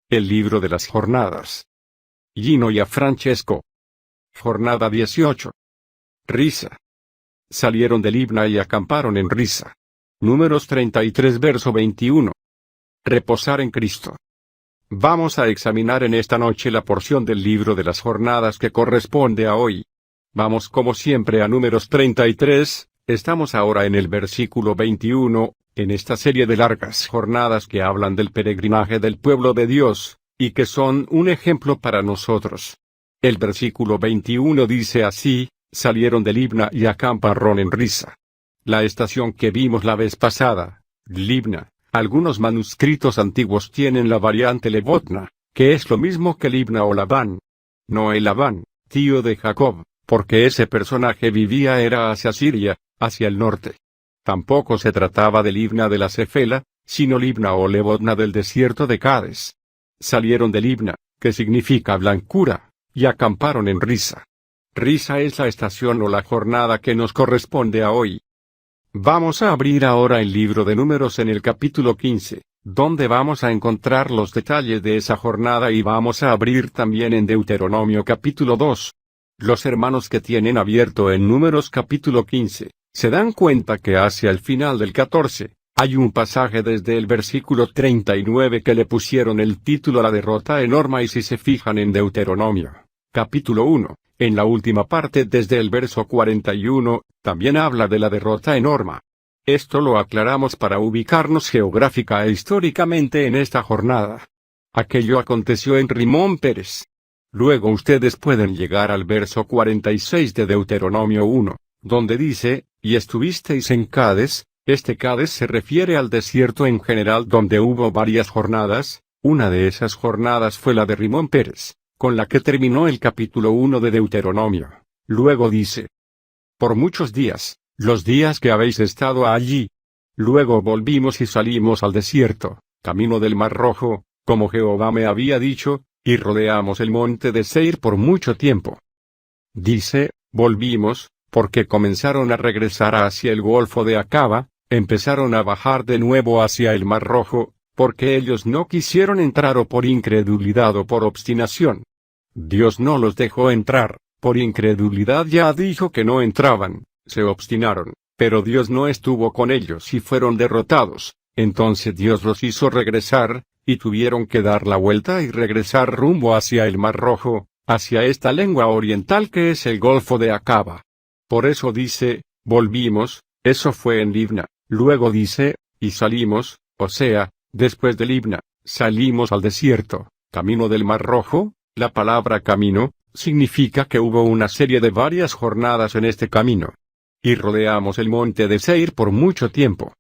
El libro de las jornadas. Gino y a Francesco. Jornada 18. Risa. Salieron de Libna y acamparon en Risa. Números 33 verso 21. Reposar en Cristo. Vamos a examinar en esta noche la porción del libro de las jornadas que corresponde a hoy. Vamos como siempre a Números 33, estamos ahora en el versículo 21, en esta serie de largas jornadas que hablan del peregrinaje del pueblo de Dios, y que son un ejemplo para nosotros. El versículo 21 dice así: salieron de Libna y acamparon en Risa. La estación que vimos la vez pasada, Libna, algunos manuscritos antiguos tienen la variante Lebotna, que es lo mismo que Libna o Labán. No el Labán, tío de Jacob, porque ese personaje vivía era hacia Siria, hacia el norte. Tampoco se trataba de Libna de la Cefela, sino Libna o Lebotna del desierto de Cades. Salieron de Libna, que significa blancura, y acamparon en Risa. Risa es la estación o la jornada que nos corresponde a hoy. Vamos a abrir ahora el libro de Números en el capítulo 15, donde vamos a encontrar los detalles de esa jornada, y vamos a abrir también en Deuteronomio capítulo 2. Los hermanos que tienen abierto en Números capítulo 15, se dan cuenta que hacia el final del 14, hay un pasaje desde el versículo 39 que le pusieron el título La derrota enorme, y si se fijan en Deuteronomio capítulo 1, en la última parte desde el verso 41, también habla de la derrota enorme. Esto lo aclaramos para ubicarnos geográfica e históricamente en esta jornada. Aquello aconteció en Rimón Pérez. Luego ustedes pueden llegar al verso 46 de Deuteronomio 1, donde dice: y estuvisteis en Cades. Este Cades se refiere al desierto en general, donde hubo varias jornadas. Una de esas jornadas fue la de Rimón Pérez, con la que terminó el capítulo 1 de Deuteronomio. Luego dice: por muchos días, los días que habéis estado allí. Luego volvimos y salimos al desierto, camino del Mar Rojo, como Jehová me había dicho, y rodeamos el monte de Seir por mucho tiempo. Dice, volvimos, porque comenzaron a regresar hacia el Golfo de Acaba, empezaron a bajar de nuevo hacia el Mar Rojo, porque ellos no quisieron entrar, o por incredulidad o por obstinación. Dios no los dejó entrar, por incredulidad ya dijo que no entraban, se obstinaron, pero Dios no estuvo con ellos y fueron derrotados. Entonces Dios los hizo regresar, y tuvieron que dar la vuelta y regresar rumbo hacia el Mar Rojo, hacia esta lengua oriental que es el Golfo de Acaba. Por eso dice, volvimos, eso fue en Libna. Luego dice, y salimos, o sea, después de Libna, salimos al desierto, camino del Mar Rojo. La palabra camino significa que hubo una serie de varias jornadas en este camino. Y rodeamos el monte de Seir por mucho tiempo.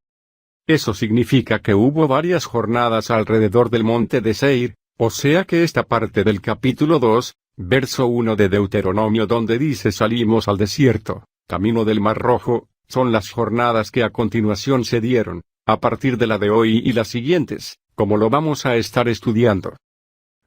Eso significa que hubo varias jornadas alrededor del monte de Seir, o sea que esta parte del capítulo 2, verso 1 de Deuteronomio, donde dice salimos al desierto, camino del Mar Rojo, son las jornadas que a continuación se dieron, a partir de la de hoy y las siguientes, como lo vamos a estar estudiando.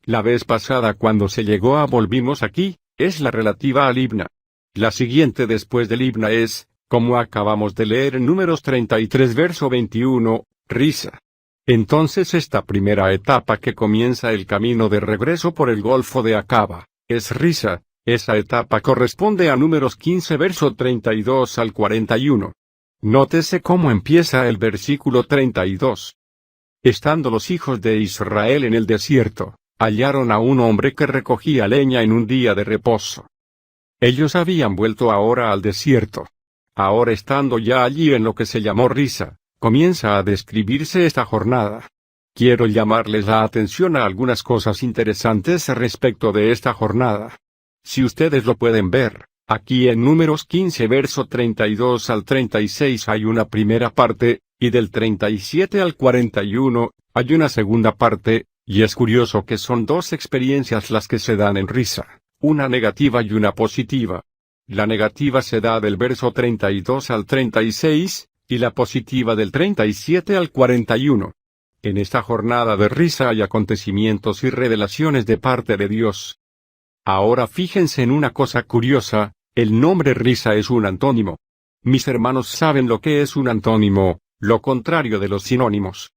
La vez pasada cuando se llegó a volvimos aquí, es la relativa a Libna. La siguiente después de Libna es, como acabamos de leer en Números 33 verso 21, Risa. Entonces esta primera etapa que comienza el camino de regreso por el Golfo de Acaba, es Risa. Esa etapa corresponde a Números 15 verso 32 al 41. Nótese cómo empieza el versículo 32. Estando los hijos de Israel en el desierto, hallaron a un hombre que recogía leña en un día de reposo. Ellos habían vuelto ahora al desierto. Ahora, estando ya allí en lo que se llamó Risa, comienza a describirse esta jornada. Quiero llamarles la atención a algunas cosas interesantes respecto de esta jornada. Si ustedes lo pueden ver, aquí en Números 15 verso 32 al 36 hay una primera parte, y del 37 al 41, hay una segunda parte, y es curioso que son dos experiencias las que se dan en Risa, una negativa y una positiva. La negativa se da del verso 32 al 36, y la positiva del 37 al 41. En esta jornada de Risa hay acontecimientos y revelaciones de parte de Dios. Ahora fíjense en una cosa curiosa, el nombre Risa es un antónimo. Mis hermanos saben lo que es un antónimo, lo contrario de los sinónimos.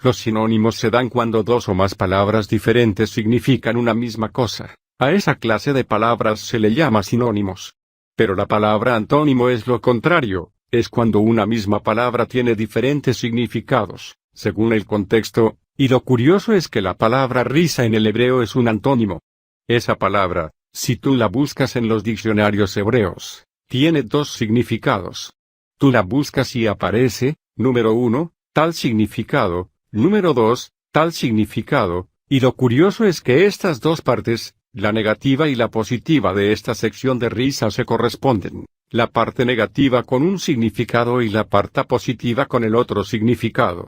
Los sinónimos se dan cuando dos o más palabras diferentes significan una misma cosa. A esa clase de palabras se le llama sinónimos. Pero la palabra antónimo es lo contrario, es cuando una misma palabra tiene diferentes significados, según el contexto, y lo curioso es que la palabra risa en el hebreo es un antónimo. Esa palabra, si tú la buscas en los diccionarios hebreos, tiene dos significados. Tú la buscas y aparece, número 1, tal significado, número 2, tal significado, y lo curioso es que estas dos partes, la negativa y la positiva de esta sección de risa se corresponden, la parte negativa con un significado y la parte positiva con el otro significado.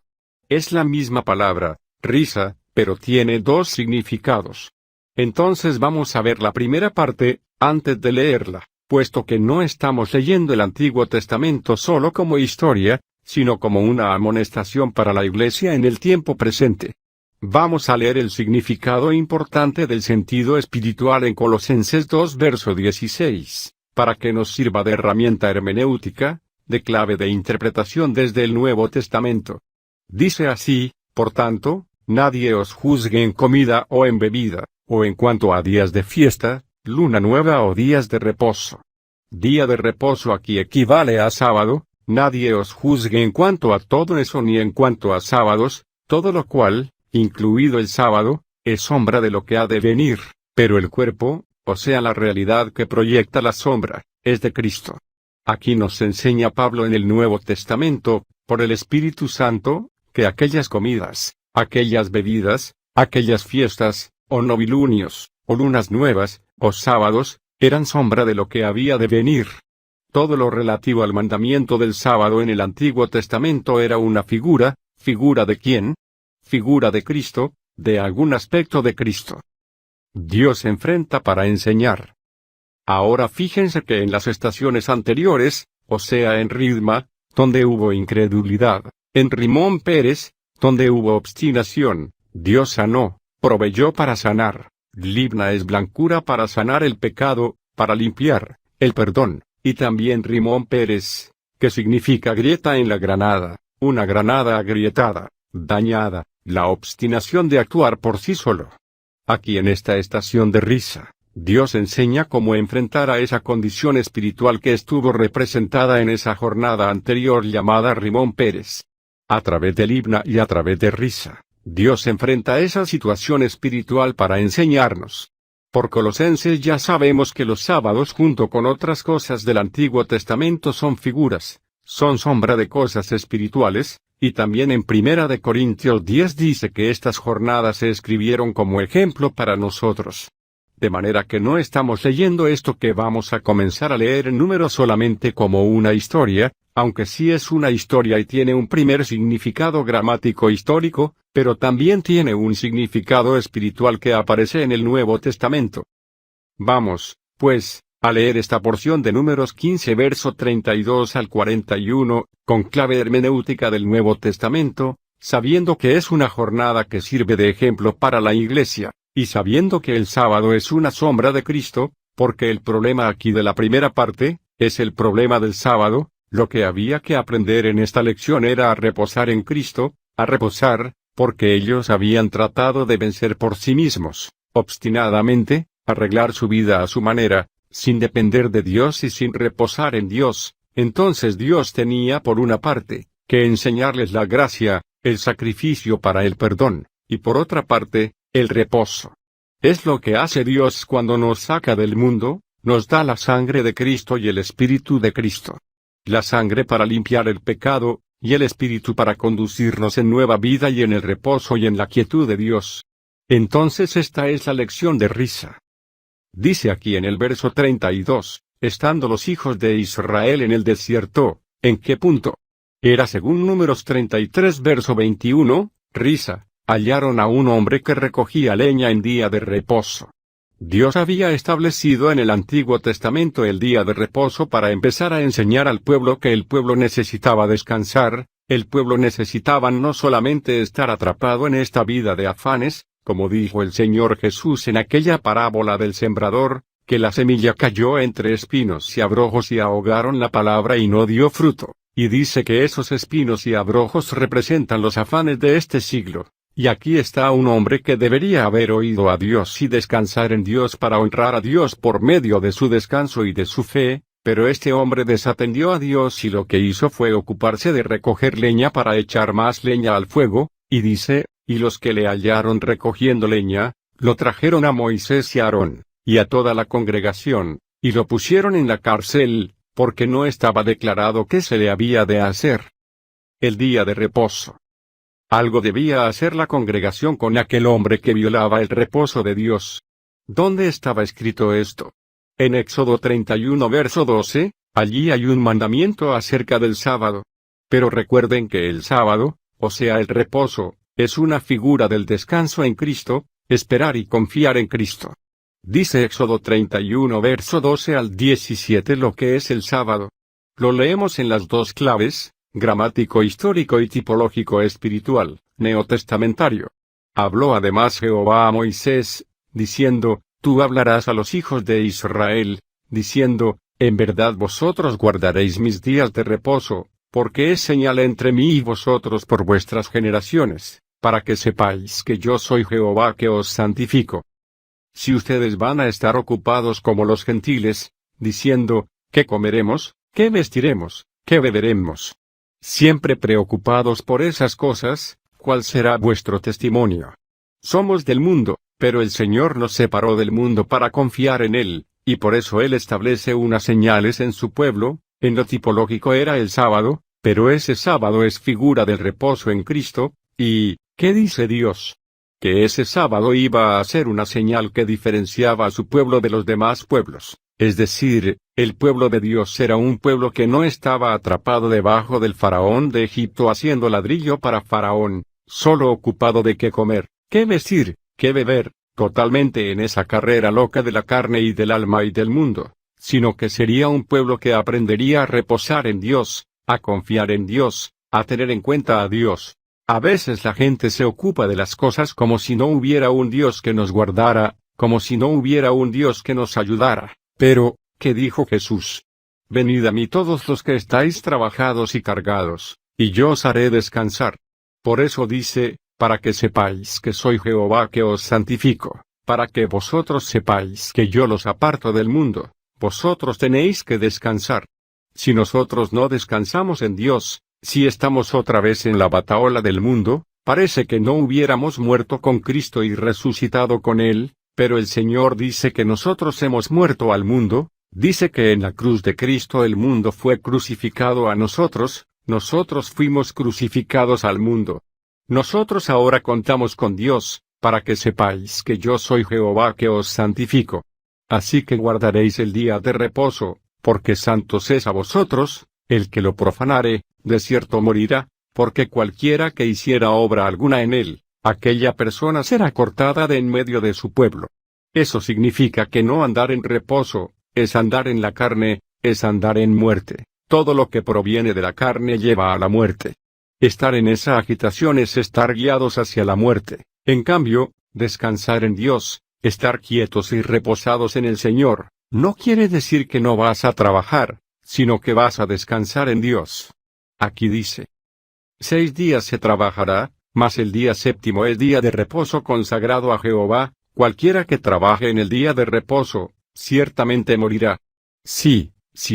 Es la misma palabra, risa, pero tiene dos significados. Entonces vamos a ver la primera parte, antes de leerla, puesto que no estamos leyendo el Antiguo Testamento solo como historia, sino como una amonestación para la Iglesia en el tiempo presente. Vamos a leer el significado importante del sentido espiritual en Colosenses 2 verso 16, para que nos sirva de herramienta hermenéutica, de clave de interpretación desde el Nuevo Testamento. Dice así, por tanto, nadie os juzgue en comida o en bebida, o en cuanto a días de fiesta, luna nueva o días de reposo. Día de reposo aquí equivale a sábado. Nadie os juzgue en cuanto a todo eso ni en cuanto a sábados, todo lo cual, incluido el sábado, es sombra de lo que ha de venir, pero el cuerpo, o sea la realidad que proyecta la sombra, es de Cristo. Aquí nos enseña Pablo en el Nuevo Testamento, por el Espíritu Santo, que aquellas comidas, aquellas bebidas, aquellas fiestas, o novilunios, o lunas nuevas, o sábados, eran sombra de lo que había de venir. Todo lo relativo al mandamiento del sábado en el Antiguo Testamento era una figura. ¿Figura de quién? Figura de Cristo, de algún aspecto de Cristo. Dios se enfrenta para enseñar. Ahora fíjense que en las estaciones anteriores, o sea en Ridma, donde hubo incredulidad, en Rimón Pérez, donde hubo obstinación, Dios sanó, proveyó para sanar. Libna es blancura para sanar el pecado, para limpiar, el perdón. Y también Rimón Pérez, que significa grieta en la granada, una granada agrietada, dañada, la obstinación de actuar por sí solo. Aquí en esta estación de risa, Dios enseña cómo enfrentar a esa condición espiritual que estuvo representada en esa jornada anterior llamada Rimón Pérez. A través de Libna y a través de risa, Dios enfrenta esa situación espiritual para enseñarnos. Por Colosenses ya sabemos que los sábados junto con otras cosas del Antiguo Testamento son figuras, son sombra de cosas espirituales, y también en 1 Corintios 10 dice que estas jornadas se escribieron como ejemplo para nosotros. De manera que no estamos leyendo esto que vamos a comenzar a leer en Números solamente como una historia, aunque sí es una historia y tiene un primer significado gramático histórico, pero también tiene un significado espiritual que aparece en el Nuevo Testamento. Vamos, pues, a leer esta porción de Números 15 verso 32 al 41, con clave hermenéutica del Nuevo Testamento, sabiendo que es una jornada que sirve de ejemplo para la Iglesia, y sabiendo que el sábado es una sombra de Cristo, porque el problema aquí de la primera parte, es el problema del sábado. Lo que había que aprender en esta lección era a reposar en Cristo, a reposar, porque ellos habían tratado de vencer por sí mismos, obstinadamente, arreglar su vida a su manera, sin depender de Dios y sin reposar en Dios. Entonces Dios tenía por una parte, que enseñarles la gracia, el sacrificio para el perdón, y por otra parte, el reposo. Es lo que hace Dios cuando nos saca del mundo, nos da la sangre de Cristo y el Espíritu de Cristo. La sangre para limpiar el pecado, y el Espíritu para conducirnos en nueva vida y en el reposo y en la quietud de Dios. Entonces esta es la lección de risa. Dice aquí en el verso 32, estando los hijos de Israel en el desierto, ¿en qué punto? Era según Números 33 verso 21, risa, hallaron a un hombre que recogía leña en día de reposo. Dios había establecido en el Antiguo Testamento el día de reposo para empezar a enseñar al pueblo que el pueblo necesitaba descansar, el pueblo necesitaba no solamente estar atrapado en esta vida de afanes, como dijo el Señor Jesús en aquella parábola del sembrador, que la semilla cayó entre espinos y abrojos y ahogaron la palabra y no dio fruto, y dice que esos espinos y abrojos representan los afanes de este siglo. Y aquí está un hombre que debería haber oído a Dios y descansar en Dios para honrar a Dios por medio de su descanso y de su fe, pero este hombre desatendió a Dios y lo que hizo fue ocuparse de recoger leña para echar más leña al fuego, y dice, y los que le hallaron recogiendo leña, lo trajeron a Moisés y a Aarón, y a toda la congregación, y lo pusieron en la cárcel, porque no estaba declarado qué se le había de hacer. El día de reposo. Algo debía hacer la congregación con aquel hombre que violaba el reposo de Dios. ¿Dónde estaba escrito esto? En Éxodo 31 verso 12, allí hay un mandamiento acerca del sábado. Pero recuerden que el sábado, o sea el reposo, es una figura del descanso en Cristo, esperar y confiar en Cristo. Dice Éxodo 31 verso 12 al 17 lo que es el sábado. Lo leemos en las dos claves, gramático histórico y tipológico espiritual, neotestamentario. Habló además Jehová a Moisés, diciendo, tú hablarás a los hijos de Israel, diciendo, en verdad vosotros guardaréis mis días de reposo, porque es señal entre mí y vosotros por vuestras generaciones, para que sepáis que yo soy Jehová que os santifico. Si ustedes van a estar ocupados como los gentiles, diciendo, ¿qué comeremos? ¿Qué vestiremos? ¿Qué beberemos? Siempre preocupados por esas cosas, ¿cuál será vuestro testimonio? Somos del mundo, pero el Señor nos separó del mundo para confiar en Él, y por eso Él establece unas señales en su pueblo. En lo tipológico era el sábado, pero ese sábado es figura del reposo en Cristo, y, ¿qué dice Dios? Que ese sábado iba a ser una señal que diferenciaba a su pueblo de los demás pueblos. Es decir, el pueblo de Dios era un pueblo que no estaba atrapado debajo del faraón de Egipto haciendo ladrillo para faraón, solo ocupado de qué comer, qué vestir, qué beber, totalmente en esa carrera loca de la carne y del alma y del mundo, sino que sería un pueblo que aprendería a reposar en Dios, a confiar en Dios, a tener en cuenta a Dios. A veces la gente se ocupa de las cosas como si no hubiera un Dios que nos guardara, como si no hubiera un Dios que nos ayudara. Pero, ¿qué dijo Jesús? Venid a mí todos los que estáis trabajados y cargados, y yo os haré descansar. Por eso dice, para que sepáis que soy Jehová que os santifico, para que vosotros sepáis que yo los aparto del mundo, vosotros tenéis que descansar. Si nosotros no descansamos en Dios, si estamos otra vez en la batahola del mundo, parece que no hubiéramos muerto con Cristo y resucitado con Él. Pero el Señor dice que nosotros hemos muerto al mundo, dice que en la cruz de Cristo el mundo fue crucificado a nosotros fuimos crucificados al mundo. Nosotros ahora contamos con Dios, para que sepáis que yo soy Jehová que os santifico. Así que guardaréis el día de reposo, porque santos es a vosotros, el que lo profanare, de cierto morirá, porque cualquiera que hiciera obra alguna en él, aquella persona será cortada de en medio de su pueblo. Eso significa que no andar en reposo, es andar en la carne, es andar en muerte. Todo lo que proviene de la carne lleva a la muerte. Estar en esa agitación es estar guiados hacia la muerte. En cambio, descansar en Dios, estar quietos y reposados en el Señor, no quiere decir que no vas a trabajar, sino que vas a descansar en Dios. Aquí dice: 6 días se trabajará, mas el día séptimo es día de reposo consagrado a Jehová. Cualquiera que trabaje en el día de reposo, ciertamente morirá. Sí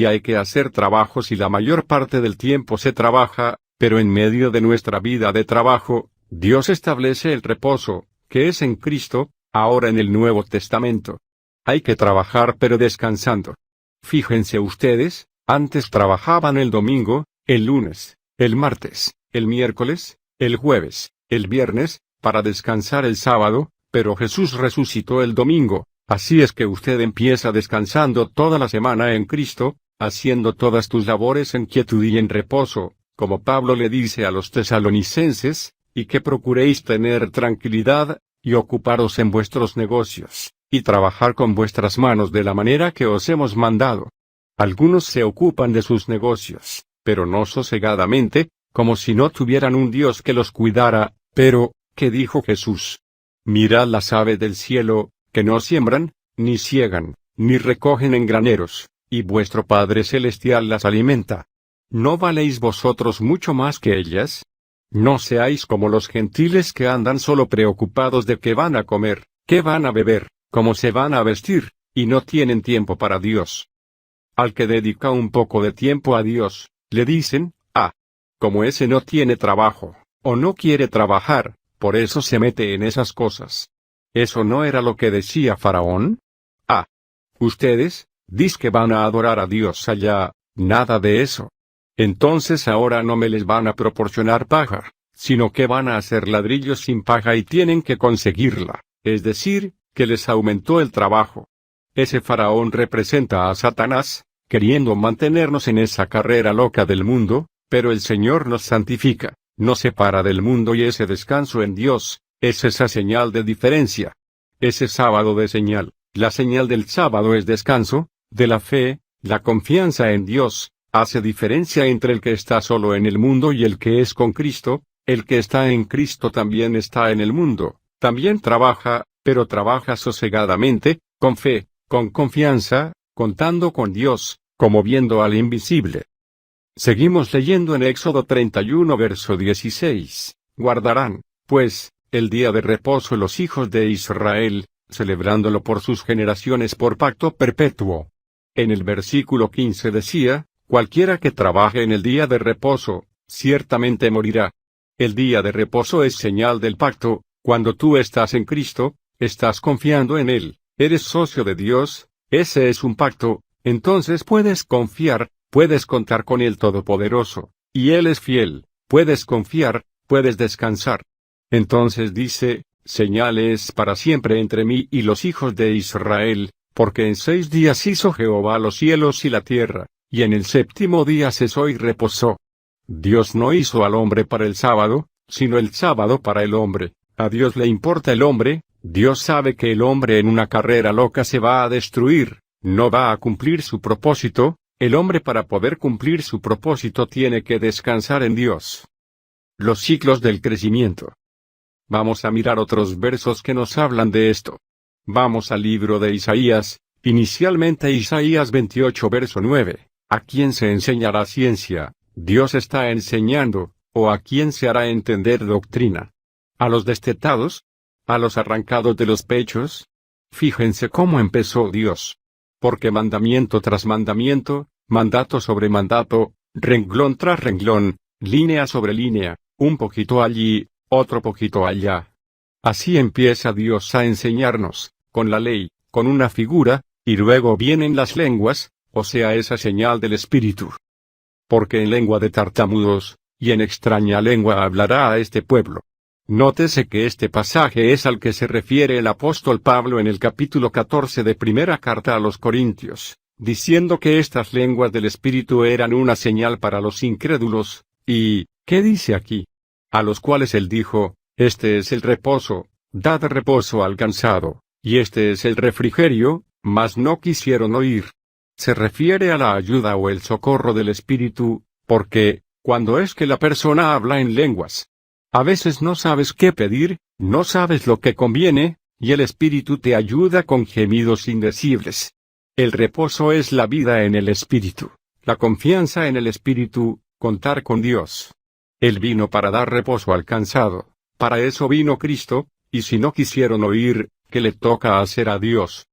hay que hacer trabajos y la mayor parte del tiempo se trabaja, pero en medio de nuestra vida de trabajo, Dios establece el reposo, que es en Cristo, ahora en el Nuevo Testamento. Hay que trabajar pero descansando. Fíjense ustedes, antes trabajaban el domingo, el lunes, el martes, el miércoles, el jueves, el viernes, para descansar el sábado, pero Jesús resucitó el domingo, así es que usted empieza descansando toda la semana en Cristo, haciendo todas tus labores en quietud y en reposo, como Pablo le dice a los tesalonicenses, y que procuréis tener tranquilidad, y ocuparos en vuestros negocios, y trabajar con vuestras manos de la manera que os hemos mandado. Algunos se ocupan de sus negocios, pero no sosegadamente, como si no tuvieran un Dios que los cuidara, pero, ¿qué dijo Jesús? Mirad las aves del cielo, que no siembran, ni siegan, ni recogen en graneros, y vuestro Padre Celestial las alimenta. ¿No valéis vosotros mucho más que ellas? No seáis como los gentiles que andan solo preocupados de qué van a comer, qué van a beber, cómo se van a vestir, y no tienen tiempo para Dios. Al que dedica un poco de tiempo a Dios, le dicen, como ese no tiene trabajo, o no quiere trabajar, por eso se mete en esas cosas. ¿Eso no era lo que decía Faraón? Ustedes, dicen que van a adorar a Dios allá, nada de eso. Entonces ahora no me les van a proporcionar paja, sino que van a hacer ladrillos sin paja y tienen que conseguirla, es decir, que les aumentó el trabajo. Ese Faraón representa a Satanás, queriendo mantenernos en esa carrera loca del mundo, pero el Señor nos santifica, nos separa del mundo y ese descanso en Dios, es esa señal de diferencia. Ese sábado de señal, la señal del sábado es descanso, de la fe, la confianza en Dios, hace diferencia entre el que está solo en el mundo y el que es con Cristo. El que está en Cristo también está en el mundo, también trabaja, pero trabaja sosegadamente, con fe, con confianza, contando con Dios, como viendo al invisible. Seguimos leyendo en Éxodo 31 verso 16. Guardarán, pues, el día de reposo los hijos de Israel, celebrándolo por sus generaciones por pacto perpetuo. En el versículo 15 decía, cualquiera que trabaje en el día de reposo, ciertamente morirá. El día de reposo es señal del pacto. Cuando tú estás en Cristo, estás confiando en Él, eres socio de Dios, ese es un pacto, entonces puedes confiar, puedes contar con el Todopoderoso, y Él es fiel, puedes confiar, puedes descansar. Entonces dice, señal es para siempre entre mí y los hijos de Israel, porque en 6 días hizo Jehová los cielos y la tierra, y en el 7º día cesó y reposó. Dios no hizo al hombre para el sábado, sino el sábado para el hombre. A Dios le importa el hombre, Dios sabe que el hombre en una carrera loca se va a destruir, no va a cumplir su propósito, el hombre para poder cumplir su propósito tiene que descansar en Dios. Los ciclos del crecimiento. Vamos a mirar otros versos que nos hablan de esto. Vamos al libro de Isaías, inicialmente Isaías 28 verso 9. ¿A quién se enseñará ciencia? Dios está enseñando, o ¿a quién se hará entender doctrina? ¿A los destetados? ¿A los arrancados de los pechos? Fíjense cómo empezó Dios. Porque mandamiento tras mandamiento, mandato sobre mandato, renglón tras renglón, línea sobre línea, un poquito allí, otro poquito allá. Así empieza Dios a enseñarnos, con la ley, con una figura, y luego vienen las lenguas, o sea esa señal del Espíritu. Porque en lengua de tartamudos, y en extraña lengua hablará a este pueblo. Nótese que este pasaje es al que se refiere el apóstol Pablo en el capítulo 14 de primera carta a los Corintios, diciendo que estas lenguas del Espíritu eran una señal para los incrédulos, y, ¿qué dice aquí? A los cuales él dijo, este es el reposo, dad reposo al cansado, y este es el refrigerio, mas no quisieron oír. Se refiere a la ayuda o el socorro del Espíritu, porque, cuando es que la persona habla en lenguas, a veces no sabes qué pedir, no sabes lo que conviene, y el Espíritu te ayuda con gemidos indecibles. El reposo es la vida en el Espíritu, la confianza en el Espíritu, contar con Dios. Él vino para dar reposo al cansado, para eso vino Cristo, y si no quisieron oír, ¿qué le toca hacer a Dios?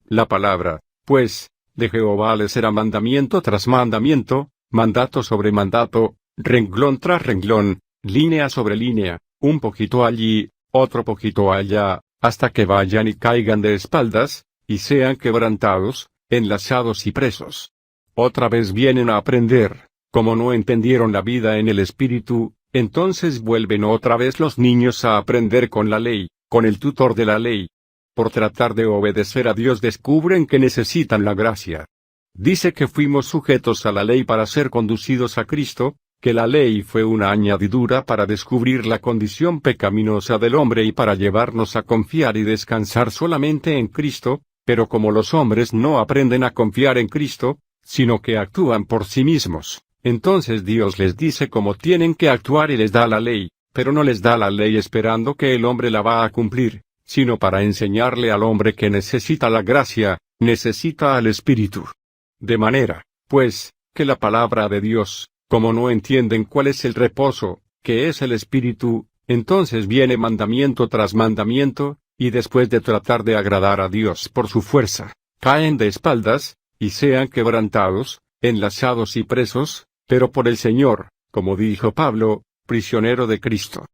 La palabra, pues, de Jehová les será mandamiento tras mandamiento, mandato sobre mandato, renglón tras renglón, línea sobre línea, un poquito allí, otro poquito allá, hasta que vayan y caigan de espaldas, y sean quebrantados, enlazados y presos. Otra vez vienen a aprender, como no entendieron la vida en el Espíritu, entonces vuelven otra vez los niños a aprender con la ley, con el tutor de la ley. Por tratar de obedecer a Dios descubren que necesitan la gracia. Dice que fuimos sujetos a la ley para ser conducidos a Cristo, que la ley fue una añadidura para descubrir la condición pecaminosa del hombre y para llevarnos a confiar y descansar solamente en Cristo, pero como los hombres no aprenden a confiar en Cristo, sino que actúan por sí mismos, entonces Dios les dice cómo tienen que actuar y les da la ley, pero no les da la ley esperando que el hombre la va a cumplir, sino para enseñarle al hombre que necesita la gracia, necesita al Espíritu. De manera, pues, que la palabra de Dios, como no entienden cuál es el reposo, que es el Espíritu, entonces viene mandamiento tras mandamiento, y después de tratar de agradar a Dios por su fuerza, caen de espaldas, y sean quebrantados, enlazados y presos, pero por el Señor, como dijo Pablo, prisionero de Cristo.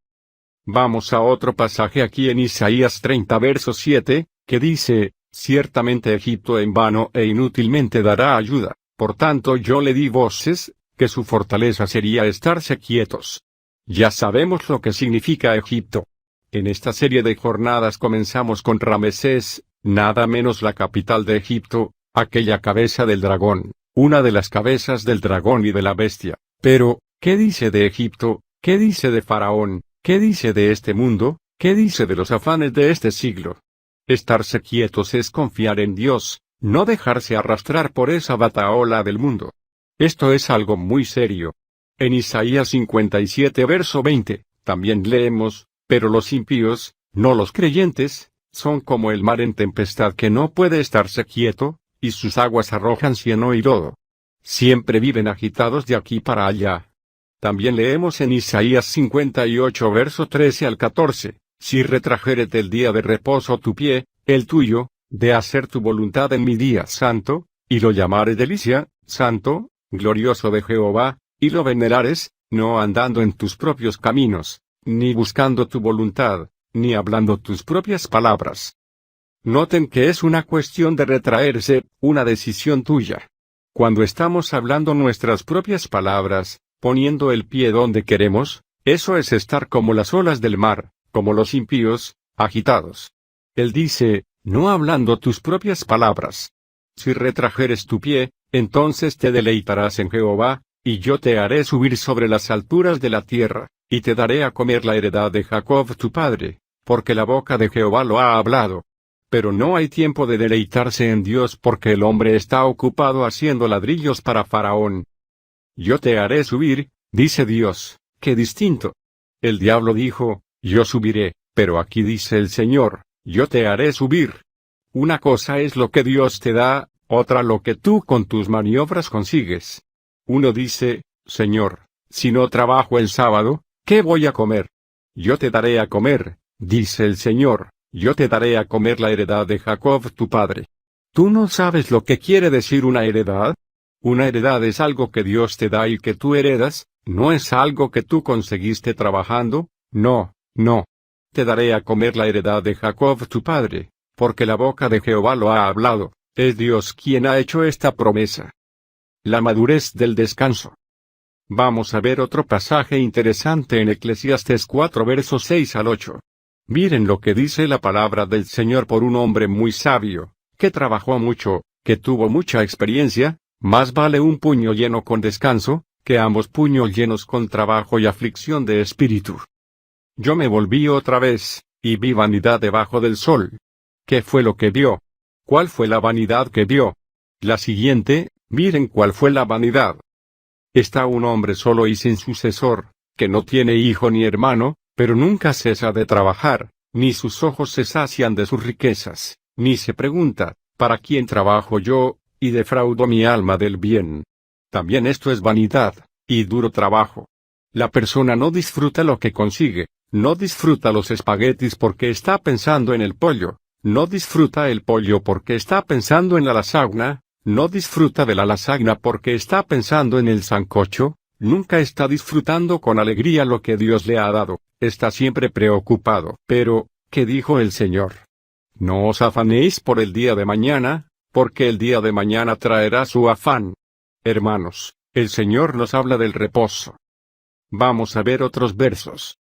Vamos a otro pasaje aquí en Isaías 30 verso 7, que dice, ciertamente Egipto en vano e inútilmente dará ayuda, por tanto yo le di voces, que su fortaleza sería estarse quietos. Ya sabemos lo que significa Egipto. En esta serie de jornadas comenzamos con Ramesés, nada menos la capital de Egipto, aquella cabeza del dragón, una de las cabezas del dragón y de la bestia. Pero, ¿qué dice de Egipto? ¿Qué dice de Faraón? ¿Qué dice de este mundo? ¿Qué dice de los afanes de este siglo? Estarse quietos es confiar en Dios, no dejarse arrastrar por esa batahola del mundo. Esto es algo muy serio. En Isaías 57 verso 20, también leemos, pero los impíos, no los creyentes, son como el mar en tempestad que no puede estarse quieto, y sus aguas arrojan cieno y lodo. Siempre viven agitados de aquí para allá. También leemos en Isaías 58 verso 13 al 14, si retrajérete el día de reposo tu pie, el tuyo, de hacer tu voluntad en mi día santo, y lo llamares delicia, santo, glorioso de Jehová, y lo venerares, no andando en tus propios caminos, ni buscando tu voluntad, ni hablando tus propias palabras. Noten que es una cuestión de retraerse, una decisión tuya. Cuando estamos hablando nuestras propias palabras, poniendo el pie donde queremos, eso es estar como las olas del mar, como los impíos, agitados. Él dice, no hablando tus propias palabras. Si retrajeres tu pie, entonces te deleitarás en Jehová, y yo te haré subir sobre las alturas de la tierra, y te daré a comer la heredad de Jacob tu padre, porque la boca de Jehová lo ha hablado. Pero no hay tiempo de deleitarse en Dios porque el hombre está ocupado haciendo ladrillos para Faraón. Yo te haré subir, dice Dios, qué distinto. El diablo dijo, yo subiré, pero aquí dice el Señor, yo te haré subir. Una cosa es lo que Dios te da, otra lo que tú con tus maniobras consigues. Uno dice, Señor, si no trabajo el sábado, ¿qué voy a comer? Yo te daré a comer, dice el Señor, yo te daré a comer la heredad de Jacob tu padre. ¿Tú no sabes lo que quiere decir una heredad? Una heredad es algo que Dios te da y que tú heredas, no es algo que tú conseguiste trabajando, no, no. Te daré a comer la heredad de Jacob tu padre, porque la boca de Jehová lo ha hablado, es Dios quien ha hecho esta promesa. La madurez del descanso. Vamos a ver otro pasaje interesante en Eclesiastes 4 versos 6 al 8. Miren lo que dice la palabra del Señor por un hombre muy sabio, que trabajó mucho, que tuvo mucha experiencia. Más vale un puño lleno con descanso, que ambos puños llenos con trabajo y aflicción de espíritu. Yo me volví otra vez, y vi vanidad debajo del sol. ¿Qué fue lo que vio? ¿Cuál fue la vanidad que vio? La siguiente, miren cuál fue la vanidad. Está un hombre solo y sin sucesor, que no tiene hijo ni hermano, pero nunca cesa de trabajar, ni sus ojos se sacian de sus riquezas, ni se pregunta, ¿para quién trabajo yo? Y defraudo mi alma del bien. También esto es vanidad, y duro trabajo. La persona no disfruta lo que consigue, no disfruta los espaguetis porque está pensando en el pollo, no disfruta el pollo porque está pensando en la lasagna, no disfruta de la lasagna porque está pensando en el sancocho, nunca está disfrutando con alegría lo que Dios le ha dado, está siempre preocupado. Pero, ¿qué dijo el Señor? No os afanéis por el día de mañana, porque el día de mañana traerá su afán. Hermanos, el Señor nos habla del reposo. Vamos a ver otros versos.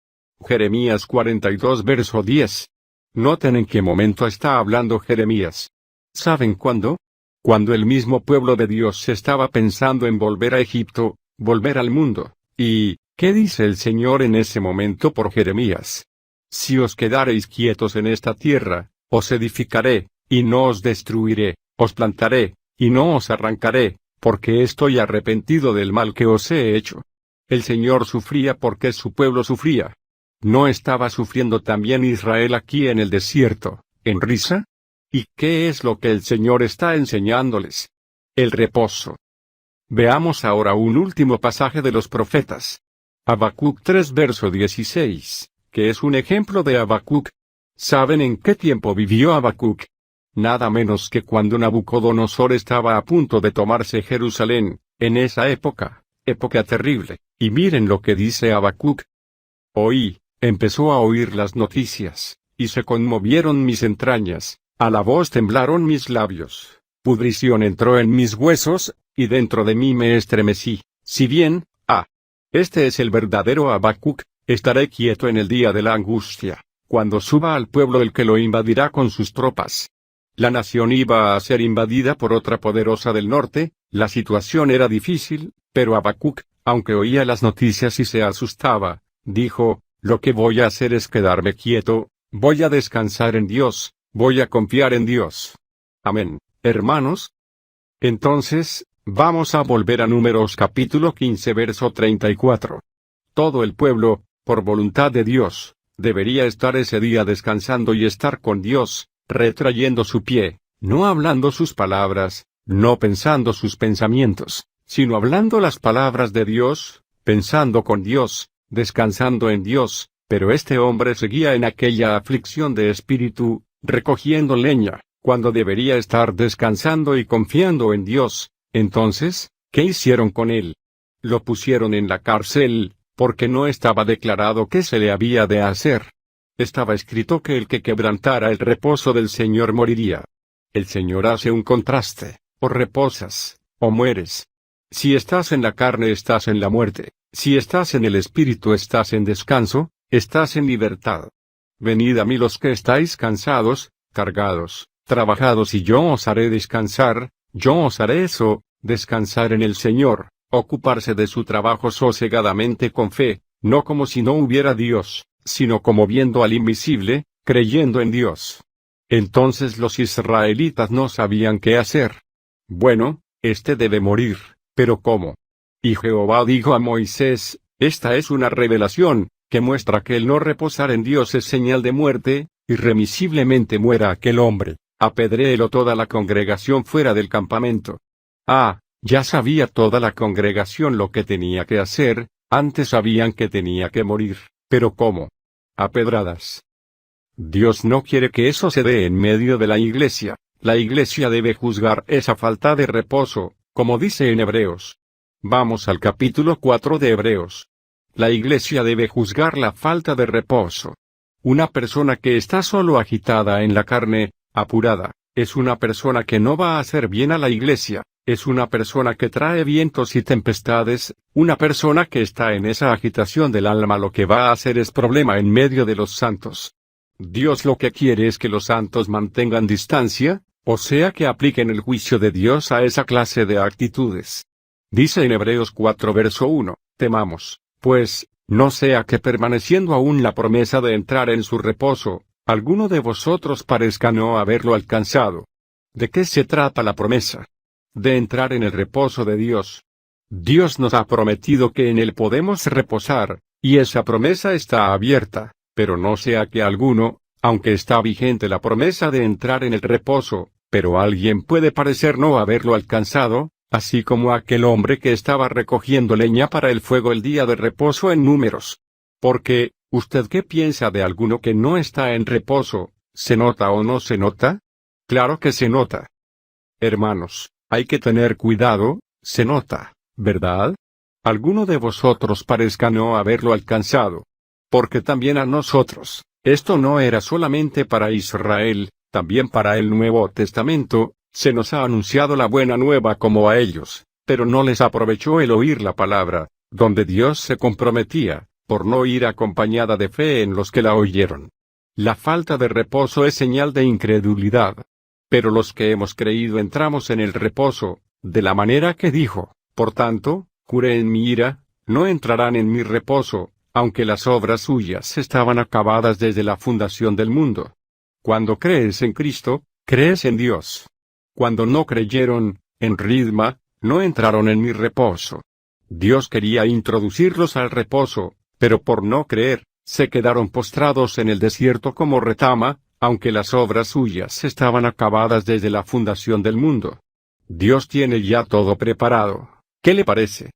Jeremías 42 verso 10. Noten en qué momento está hablando Jeremías. ¿Saben cuándo? Cuando el mismo pueblo de Dios estaba pensando en volver a Egipto, volver al mundo. ¿Y qué dice el Señor en ese momento por Jeremías? Si os quedareis quietos en esta tierra, os edificaré, y no os destruiré. Os plantaré, y no os arrancaré, porque estoy arrepentido del mal que os he hecho. El Señor sufría porque su pueblo sufría. ¿No estaba sufriendo también Israel aquí en el desierto, en Risa? ¿Y qué es lo que el Señor está enseñándoles? El reposo. Veamos ahora un último pasaje de los profetas. Habacuc 3 verso 16, que es un ejemplo de Habacuc. ¿Saben en qué tiempo vivió Habacuc? Nada menos que cuando Nabucodonosor estaba a punto de tomarse Jerusalén, en esa época terrible, y miren lo que dice Habacuc. Oí, empezó a oír las noticias, y se conmovieron mis entrañas, a la voz temblaron mis labios, pudrición entró en mis huesos, y dentro de mí me estremecí, si bien, este es el verdadero Habacuc, estaré quieto en el día de la angustia, cuando suba al pueblo el que lo invadirá con sus tropas. La nación iba a ser invadida por otra poderosa del norte, la situación era difícil, pero Habacuc, aunque oía las noticias y se asustaba, dijo, lo que voy a hacer es quedarme quieto, voy a descansar en Dios, voy a confiar en Dios. Amén, hermanos. Entonces, vamos a volver a Números capítulo 15 verso 34. Todo el pueblo, por voluntad de Dios, debería estar ese día descansando y estar con Dios, retrayendo su pie, no hablando sus palabras, no pensando sus pensamientos, sino hablando las palabras de Dios, pensando con Dios, descansando en Dios, pero este hombre seguía en aquella aflicción de espíritu, recogiendo leña, cuando debería estar descansando y confiando en Dios. Entonces, ¿qué hicieron con él? Lo pusieron en la cárcel, porque no estaba declarado qué se le había de hacer. Estaba escrito que el que quebrantara el reposo del Señor moriría. El Señor hace un contraste, o reposas, o mueres. Si estás en la carne estás en la muerte, si estás en el espíritu estás en descanso, estás en libertad. Venid a mí los que estáis cansados, cargados, trabajados y yo os haré descansar, yo os haré eso, descansar en el Señor, ocuparse de su trabajo sosegadamente con fe, no como si no hubiera Dios, sino como viendo al invisible, creyendo en Dios. Entonces los israelitas no sabían qué hacer. Bueno, este debe morir, pero ¿cómo? Y Jehová dijo a Moisés, esta es una revelación, que muestra que el no reposar en Dios es señal de muerte, irremisiblemente muera aquel hombre, apedréelo toda la congregación fuera del campamento. Ya sabía toda la congregación lo que tenía que hacer, antes sabían que tenía que morir, pero ¿cómo? A pedradas. Dios no quiere que eso se dé en medio de la iglesia debe juzgar esa falta de reposo, como dice en Hebreos. Vamos al capítulo 4 de Hebreos. La iglesia debe juzgar la falta de reposo. Una persona que está solo agitada en la carne, apurada, es una persona que no va a hacer bien a la iglesia, es una persona que trae vientos y tempestades, una persona que está en esa agitación del alma lo que va a hacer es problema en medio de los santos. Dios lo que quiere es que los santos mantengan distancia, o sea que apliquen el juicio de Dios a esa clase de actitudes. Dice en Hebreos 4 verso 1, temamos, pues, no sea que permaneciendo aún la promesa de entrar en su reposo, alguno de vosotros parezca no haberlo alcanzado. ¿De qué se trata la promesa? De entrar en el reposo de Dios. Dios nos ha prometido que en él podemos reposar, y esa promesa está abierta, pero no sea que alguno, aunque está vigente la promesa de entrar en el reposo, pero alguien puede parecer no haberlo alcanzado, así como aquel hombre que estaba recogiendo leña para el fuego el día de reposo en Números. Porque, ¿usted qué piensa de alguno que no está en reposo? ¿Se nota o no se nota? Claro que se nota. Hermanos, hay que tener cuidado, se nota, ¿verdad? Alguno de vosotros parezca no haberlo alcanzado. Porque también a nosotros, esto no era solamente para Israel, también para el Nuevo Testamento, se nos ha anunciado la buena nueva como a ellos, pero no les aprovechó el oír la palabra, donde Dios se comprometía, por no ir acompañada de fe en los que la oyeron. La falta de reposo es señal de incredulidad. Pero los que hemos creído entramos en el reposo, de la manera que dijo, por tanto, juré en mi ira, no entrarán en mi reposo, aunque las obras suyas estaban acabadas desde la fundación del mundo. Cuando crees en Cristo, crees en Dios. Cuando no creyeron, en Ridma, no entraron en mi reposo. Dios quería introducirlos al reposo, pero por no creer, se quedaron postrados en el desierto como retama, aunque las obras suyas estaban acabadas desde la fundación del mundo. Dios tiene ya todo preparado. ¿Qué le parece?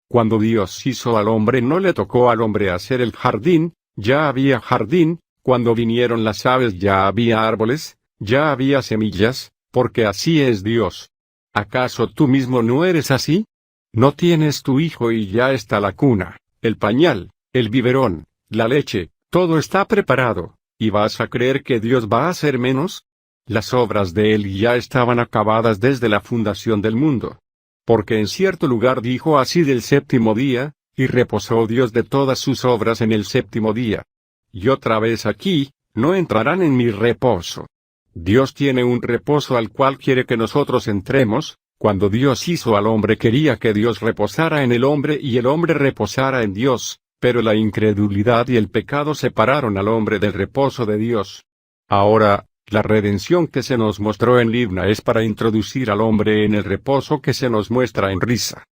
Cuando Dios hizo al hombre no le tocó al hombre hacer el jardín, ya había jardín, cuando vinieron las aves ya había árboles, ya había semillas, porque así es Dios. ¿Acaso tú mismo no eres así? No tienes tu hijo y ya está la cuna, el pañal, el biberón, la leche, todo está preparado, ¿y vas a creer que Dios va a hacer menos? Las obras de Él ya estaban acabadas desde la fundación del mundo. Porque en cierto lugar dijo así del séptimo día, y reposó Dios de todas sus obras en el séptimo día. Y otra vez aquí, no entrarán en mi reposo. Dios tiene un reposo al cual quiere que nosotros entremos. Cuando Dios hizo al hombre quería que Dios reposara en el hombre y el hombre reposara en Dios, pero la incredulidad y el pecado separaron al hombre del reposo de Dios. Ahora, la redención que se nos mostró en Libna es para introducir al hombre en el reposo que se nos muestra en Risa.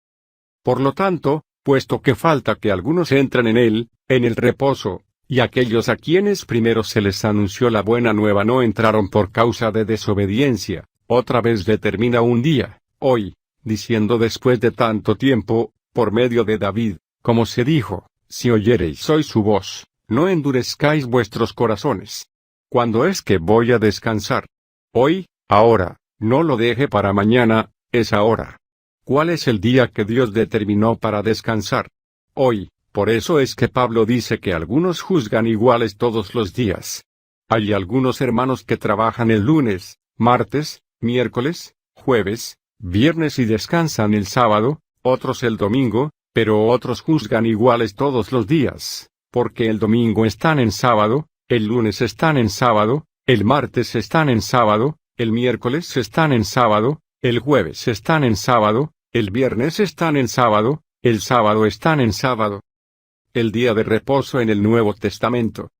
Por lo tanto, puesto que falta que algunos entren en él, en el reposo, y aquellos a quienes primero se les anunció la buena nueva no entraron por causa de desobediencia, otra vez determina un día, hoy, diciendo después de tanto tiempo, por medio de David, como se dijo, si oyereis hoy su voz, no endurezcáis vuestros corazones. ¿Cuándo es que voy a descansar? Hoy, ahora, no lo deje para mañana, es ahora. ¿Cuál es el día que Dios determinó para descansar? Hoy, por eso es que Pablo dice que algunos juzgan iguales todos los días. Hay algunos hermanos que trabajan el lunes, martes, miércoles, jueves, viernes y descansan el sábado, otros el domingo, pero otros juzgan iguales todos los días, porque el domingo están en sábado, el lunes están en sábado, el martes están en sábado, el miércoles están en sábado, el jueves están en sábado, el viernes están en sábado, el sábado están en sábado. El día de reposo en el Nuevo Testamento.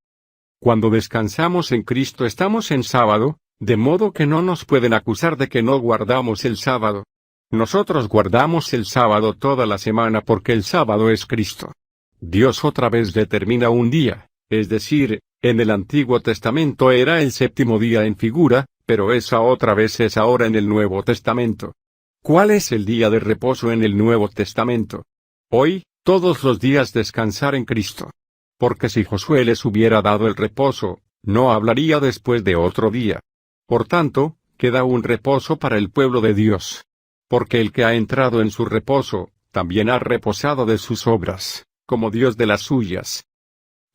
Cuando descansamos en Cristo estamos en sábado, de modo que no nos pueden acusar de que no guardamos el sábado. Nosotros guardamos el sábado toda la semana porque el sábado es Cristo. Dios otra vez determina un día, es decir, en el Antiguo Testamento era el séptimo día en figura, pero esa otra vez es ahora en el Nuevo Testamento. ¿Cuál es el día de reposo en el Nuevo Testamento? Hoy, todos los días descansar en Cristo. Porque si Josué les hubiera dado el reposo, no hablaría después de otro día. Por tanto, queda un reposo para el pueblo de Dios. Porque el que ha entrado en su reposo, también ha reposado de sus obras, como Dios de las suyas.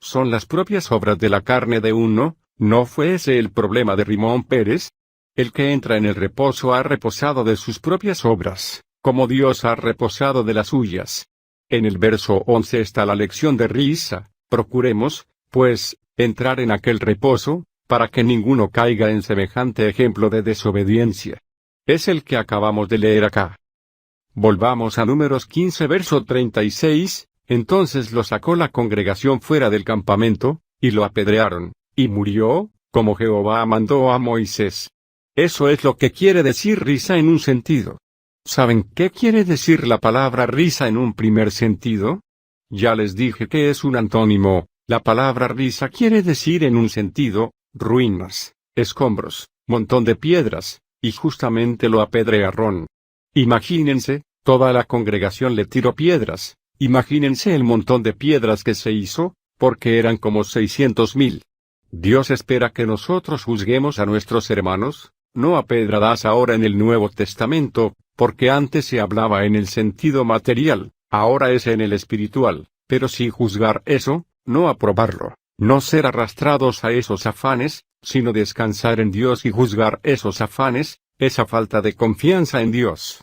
Son las propias obras de la carne de uno, ¿no fue ese el problema de Rimón Pérez? El que entra en el reposo ha reposado de sus propias obras, como Dios ha reposado de las suyas. En el verso 11 está la lección de Risa, procuremos, pues, entrar en aquel reposo, para que ninguno caiga en semejante ejemplo de desobediencia. Es el que acabamos de leer acá. Volvamos a Números 15 verso 36. Entonces lo sacó la congregación fuera del campamento, y lo apedrearon, y murió, como Jehová mandó a Moisés. Eso es lo que quiere decir risa en un sentido. ¿Saben qué quiere decir la palabra risa en un primer sentido? Ya les dije que es un antónimo. La palabra risa quiere decir en un sentido, ruinas, escombros, montón de piedras, y justamente lo apedrearon. Imagínense, toda la congregación le tiró piedras. Imagínense el montón de piedras que se hizo, porque eran como 600,000. Dios espera que nosotros juzguemos a nuestros hermanos, no a pedradas ahora en el Nuevo Testamento, porque antes se hablaba en el sentido material, ahora es en el espiritual, pero sin juzgar eso, no aprobarlo, no ser arrastrados a esos afanes, sino descansar en Dios y juzgar esos afanes, esa falta de confianza en Dios.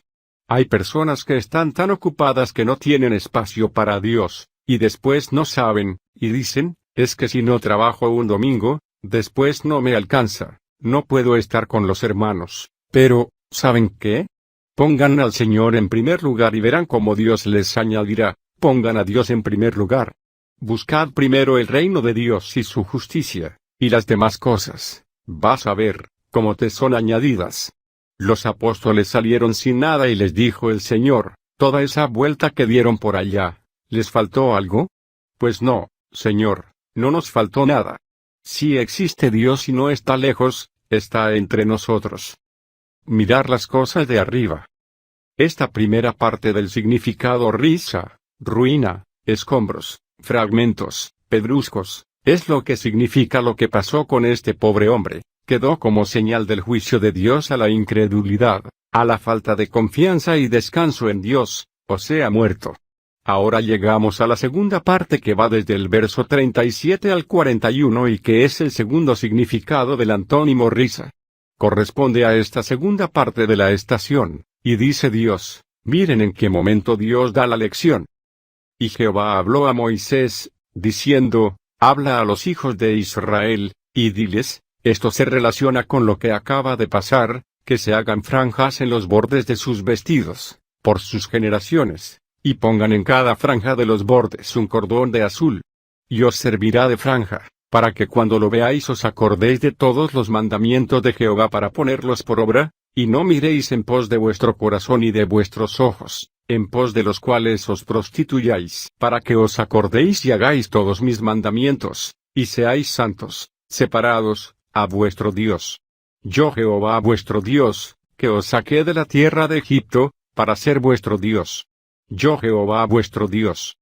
Hay personas que están tan ocupadas que no tienen espacio para Dios, y después no saben, y dicen, es que si no trabajo un domingo, después no me alcanza, no puedo estar con los hermanos. Pero, ¿saben qué? Pongan al Señor en primer lugar y verán cómo Dios les añadirá. Pongan a Dios en primer lugar. Buscad primero el reino de Dios y su justicia, y las demás cosas, vas a ver, cómo te son añadidas. Los apóstoles salieron sin nada y les dijo el Señor, toda esa vuelta que dieron por allá, ¿les faltó algo? Pues no, Señor, no nos faltó nada. Si existe Dios y no está lejos, está entre nosotros. Mirar las cosas de arriba. Esta primera parte del significado risa, ruina, escombros, fragmentos, pedruscos, es lo que significa lo que pasó con este pobre hombre. Quedó como señal del juicio de Dios a la incredulidad, a la falta de confianza y descanso en Dios, o sea muerto. Ahora llegamos a la segunda parte que va desde el verso 37 al 41 y que es el segundo significado del antónimo risa. Corresponde a esta segunda parte de la estación, y dice Dios, miren en qué momento Dios da la lección. Y Jehová habló a Moisés, diciendo, habla a los hijos de Israel, y diles, esto se relaciona con lo que acaba de pasar, que se hagan franjas en los bordes de sus vestidos, por sus generaciones, y pongan en cada franja de los bordes un cordón de azul. Y os servirá de franja, para que cuando lo veáis os acordéis de todos los mandamientos de Jehová para ponerlos por obra, y no miréis en pos de vuestro corazón y de vuestros ojos, en pos de los cuales os prostituyáis, para que os acordéis y hagáis todos mis mandamientos, y seáis santos, separados, a vuestro Dios. Yo Jehová vuestro Dios, que os saqué de la tierra de Egipto, para ser vuestro Dios. Yo Jehová vuestro Dios.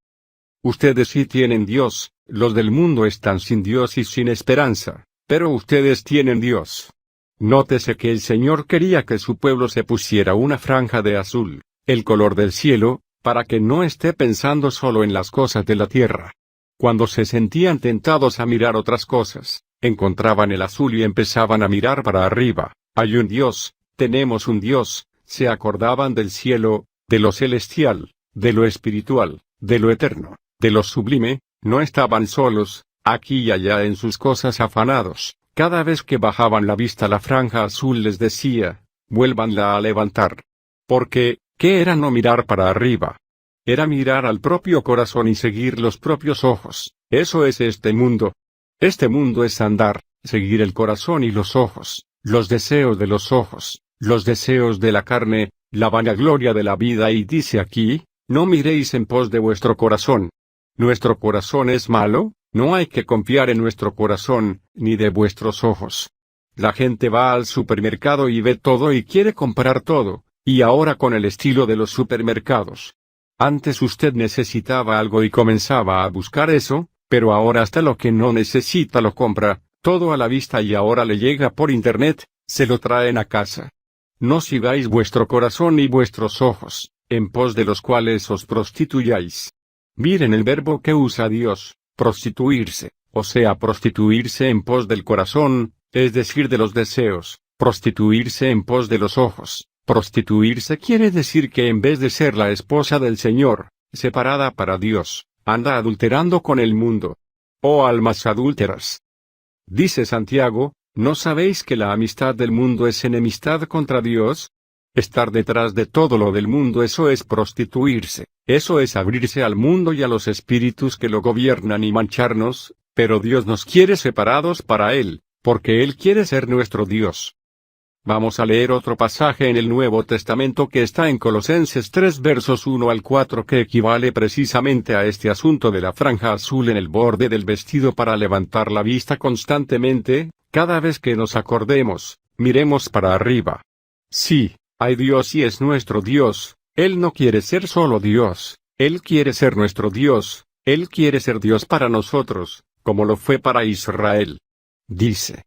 Ustedes sí tienen Dios, los del mundo están sin Dios y sin esperanza, pero ustedes tienen Dios. Nótese que el Señor quería que su pueblo se pusiera una franja de azul, el color del cielo, para que no esté pensando solo en las cosas de la tierra. Cuando se sentían tentados a mirar otras cosas, encontraban el azul y empezaban a mirar para arriba. Hay un Dios, tenemos un Dios, se acordaban del cielo, de lo celestial, de lo espiritual, de lo eterno, de lo sublime, no estaban solos, aquí y allá en sus cosas afanados. Cada vez que bajaban la vista la franja azul les decía, vuélvanla a levantar. Porque, ¿qué era no mirar para arriba? Era mirar al propio corazón y seguir los propios ojos. Eso es este mundo. Este mundo es andar, seguir el corazón y los ojos, los deseos de los ojos, los deseos de la carne, la vanagloria de la vida y dice aquí, no miréis en pos de vuestro corazón. ¿Nuestro corazón es malo? No hay que confiar en nuestro corazón, ni de vuestros ojos. La gente va al supermercado y ve todo y quiere comprar todo, y ahora con el estilo de los supermercados. Antes usted necesitaba algo y comenzaba a buscar eso, pero ahora hasta lo que no necesita lo compra, todo a la vista y ahora le llega por internet, se lo traen a casa. No sigáis vuestro corazón y vuestros ojos, en pos de los cuales os prostituyáis. Miren el verbo que usa Dios, prostituirse, o sea prostituirse en pos del corazón, es decir de los deseos, prostituirse en pos de los ojos. Prostituirse quiere decir que en vez de ser la esposa del Señor, separada para Dios, anda adulterando con el mundo. Oh almas adúlteras. Dice Santiago, ¿no sabéis que la amistad del mundo es enemistad contra Dios? Estar detrás de todo lo del mundo, eso es prostituirse, eso es abrirse al mundo y a los espíritus que lo gobiernan y mancharnos, pero Dios nos quiere separados para Él, porque Él quiere ser nuestro Dios. Vamos a leer otro pasaje en el Nuevo Testamento que está en Colosenses 3 versos 1 al 4 que equivale precisamente a este asunto de la franja azul en el borde del vestido para levantar la vista constantemente, cada vez que nos acordemos, miremos para arriba. Sí, hay Dios y es nuestro Dios, Él no quiere ser solo Dios, Él quiere ser nuestro Dios, Él quiere ser Dios para nosotros, como lo fue para Israel. Dice.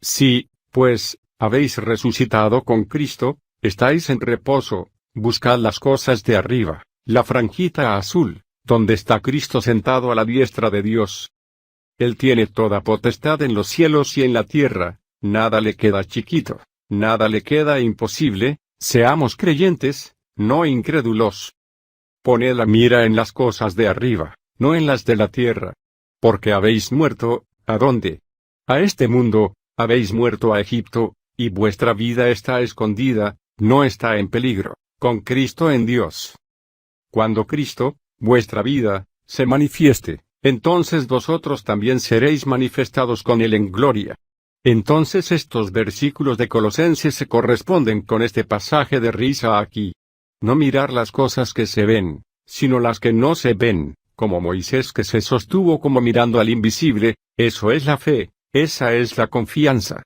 Sí, pues, habéis resucitado con Cristo, estáis en reposo, buscad las cosas de arriba, la franjita azul, donde está Cristo sentado a la diestra de Dios. Él tiene toda potestad en los cielos y en la tierra, nada le queda chiquito, nada le queda imposible, seamos creyentes, no incrédulos. Poned la mira en las cosas de arriba, no en las de la tierra. Porque habéis muerto, ¿a dónde? A este mundo, habéis muerto a Egipto, y vuestra vida está escondida, no está en peligro, con Cristo en Dios. Cuando Cristo, vuestra vida, se manifieste, entonces vosotros también seréis manifestados con Él en gloria. Entonces estos versículos de Colosenses se corresponden con este pasaje de risa aquí. No mirar las cosas que se ven, sino las que no se ven, como Moisés que se sostuvo como mirando al invisible, eso es la fe, esa es la confianza.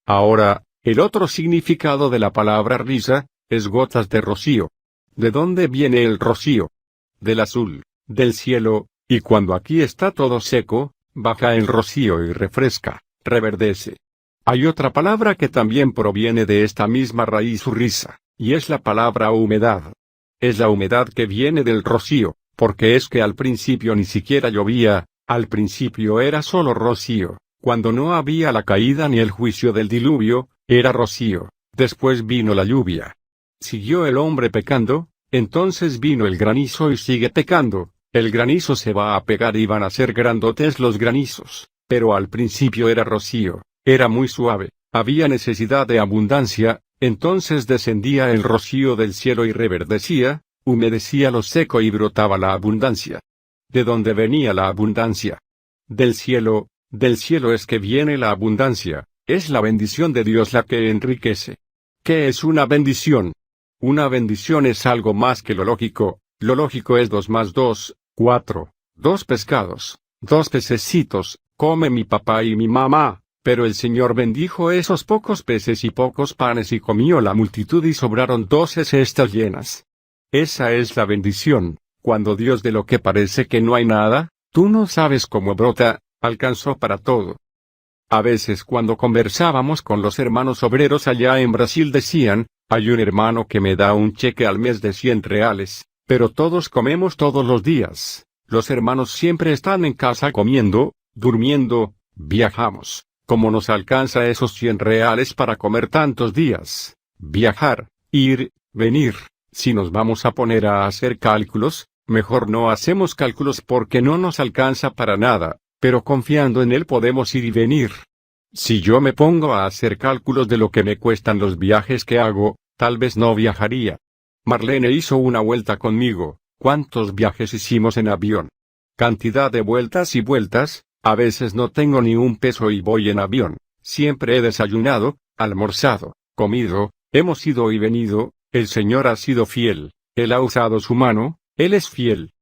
Ahora, el otro significado de la palabra risa, es gotas de rocío. ¿De dónde viene el rocío? Del azul, del cielo, y cuando aquí está todo seco, baja el rocío y refresca, reverdece. Hay otra palabra que también proviene de esta misma raíz risa, y es la palabra humedad. Es la humedad que viene del rocío, porque es que al principio ni siquiera llovía, al principio era solo rocío, cuando no había la caída ni el juicio del diluvio, era rocío, después vino la lluvia. Siguió el hombre pecando, entonces vino el granizo y sigue pecando, el granizo se va a pegar y van a ser grandotes los granizos, pero al principio era rocío, era muy suave, había necesidad de abundancia, entonces descendía el rocío del cielo y reverdecía, humedecía lo seco y brotaba la abundancia. ¿De dónde venía la abundancia? Del cielo es que viene la abundancia, es la bendición de Dios la que enriquece. ¿Qué es una bendición? Una bendición es algo más que lo lógico es 2 más 2, 4, 2 pescados, 2 pececitos, come mi papá y mi mamá, pero el Señor bendijo esos pocos peces y pocos panes y comió la multitud y sobraron 12 cestas llenas. Esa es la bendición, cuando Dios de lo que parece que no hay nada, tú no sabes cómo brota, alcanzó para todo. A veces cuando conversábamos con los hermanos obreros allá en Brasil decían, hay un hermano que me da un cheque al mes de 100 reales, pero todos comemos todos los días, los hermanos siempre están en casa comiendo, durmiendo, viajamos, ¿cómo nos alcanza esos 100 reales para comer tantos días? Viajar, ir, venir, si nos vamos a poner a hacer cálculos, mejor no hacemos cálculos porque no nos alcanza para nada, pero confiando en Él podemos ir y venir. Si yo me pongo a hacer cálculos de lo que me cuestan los viajes que hago, tal vez no viajaría. Marlene hizo una vuelta conmigo, ¿cuántos viajes hicimos en avión? Cantidad de vueltas y vueltas, a veces no tengo ni un peso y voy en avión, siempre he desayunado, almorzado, comido, hemos ido y venido, el Señor ha sido fiel, Él ha usado su mano, Él es fiel.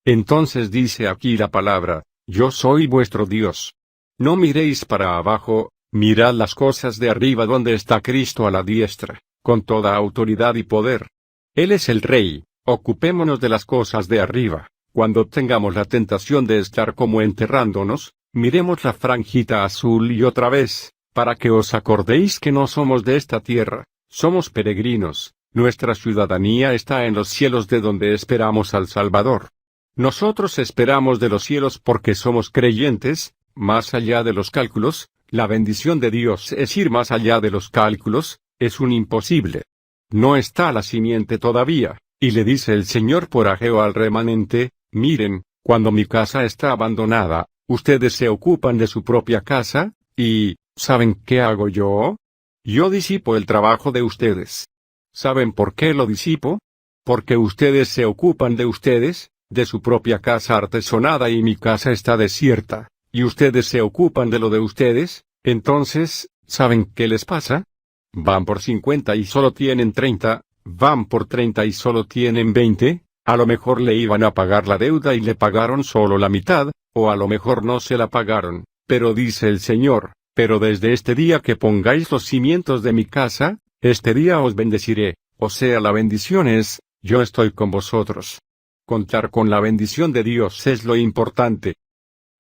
Entonces dice aquí la palabra, yo soy vuestro Dios. No miréis para abajo, mirad las cosas de arriba donde está Cristo a la diestra, con toda autoridad y poder. Él es el Rey, ocupémonos de las cosas de arriba. Cuando tengamos la tentación de estar como enterrándonos, miremos la franjita azul y otra vez, para que os acordéis que no somos de esta tierra, somos peregrinos, nuestra ciudadanía está en los cielos de donde esperamos al Salvador. Nosotros esperamos de los cielos porque somos creyentes, más allá de los cálculos, la bendición de Dios es ir más allá de los cálculos, es un imposible. No está la simiente todavía, y le dice el Señor por Ageo al remanente, miren, cuando mi casa está abandonada, ustedes se ocupan de su propia casa, y, ¿saben qué hago yo? Yo disipo el trabajo de ustedes. ¿Saben por qué lo disipo? Porque ustedes se ocupan de ustedes, de su propia casa artesonada y mi casa está desierta, y ustedes se ocupan de lo de ustedes, entonces, ¿saben qué les pasa? Van por 50 y solo tienen 30, van por 30 y solo tienen 20, a lo mejor le iban a pagar la deuda y le pagaron solo la mitad, o a lo mejor no se la pagaron, pero dice el Señor, pero desde este día que pongáis los cimientos de mi casa, este día os bendeciré, o sea la bendición es, yo estoy con vosotros. Contar con la bendición de Dios es lo importante.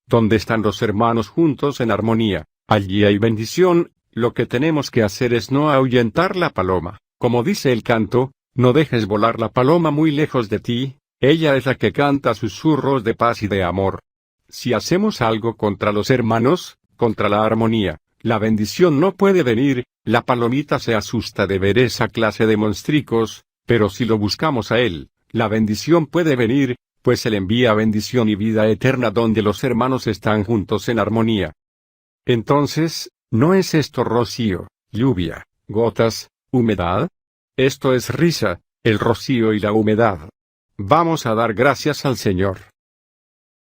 Donde están los hermanos juntos en armonía, allí hay bendición, lo que tenemos que hacer es no ahuyentar la paloma, como dice el canto, no dejes volar la paloma muy lejos de ti, ella es la que canta susurros de paz y de amor. Si hacemos algo contra los hermanos, contra la armonía, la bendición no puede venir, la palomita se asusta de ver esa clase de monstricos, pero si lo buscamos a él, la bendición puede venir, pues Él envía bendición y vida eterna donde los hermanos están juntos en armonía. Entonces, ¿no es esto rocío, lluvia, gotas, humedad? Esto es risa, el rocío y la humedad. Vamos a dar gracias al Señor.